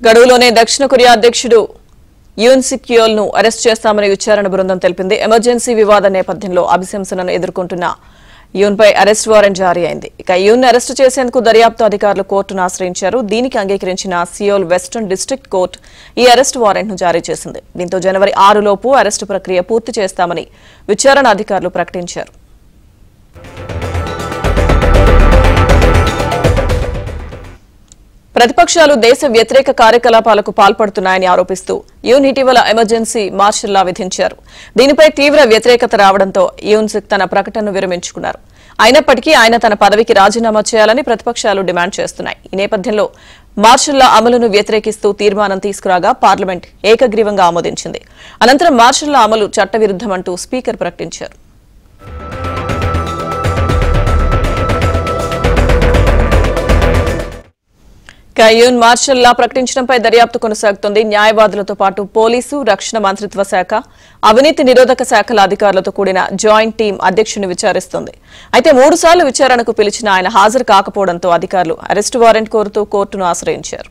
గడువులోనే దక్షిణ కొరియా అధ్యక్షుడు యూన్ సిక్ యోల్ ను అరెస్ట్ చేస్తామని విచారణ బృందం తెలిపింది. ఎమర్జెన్సీ వివాద నేపథ్యంలో అభిశంసనను ఎదుర్కొంటున్న యూన్ పై అరెస్ట్ వారెంట్ జారీ అయింది. ఇక యూన్ అరెస్టు చేసేందుకు దర్యాప్తు అధికారులు కోర్టును ఆశ్రయించారు. దీనికి అంగీకరించిన సియోల్ వెస్టర్న్ డిస్ట్రిక్ట్ కోర్టు ఈ అరెస్ట్ వారెంట్ ను జారీ చేసింది. దీంతో జనవరి 6 లోపు అరెస్టు ప్రక్రియ పూర్తి చేస్తామని విచారణ అధికారులు ప్రకటించారు. ప్రతిపక్షాలు దేశ వ్యతిరేక కార్యకలాపాలకు పాల్పడుతున్నాయని ఆరోపిస్తూ యూన్ ఇటీవల ఎమర్జెన్సీ మార్షల్ లా విధించారు. దీనిపై తీవ్ర వ్యతిరేకత రావడంతో యూన్ సిక్ తన ప్రకటనను విరమించుకున్నారు. అయినప్పటికీ ఆయన తన పదవికి రాజీనామా చేయాలని ప్రతిపక్షాలు డిమాండ్ చేస్తున్నాయి. ఈ నేపథ్యంలో మార్షల్ లా అమలును వ్యతిరేకిస్తూ తీర్మానం తీసుకురాగా పార్లమెంట్ ఏకగ్రీవంగా ఆమోదించింది. అనంతరం మార్షల్ లా అమలు చట్టవిరుద్దమంటూ స్పీకర్ ప్రకటించారు. యూన్ మార్షల్ లా ప్రకటించడంపై దర్యాప్తు కొనసాగుతోంది. న్యాయవాదులతో పాటు పోలీసు, రక్షణ మంత్రిత్వ శాఖ, అవినీతి నిరోధక శాఖల అధికారులతో కూడిన జాయింట్ టీం అధ్యక్షుడిని విచారిస్తోంది. అయితే 3 సార్లు విచారణకు పిలిచిన ఆయన హాజరు కాకపోవడంతో అధికారులు అరెస్టు వారెంట్ కోరుతూ కోర్టును ఆశ్రయించారు.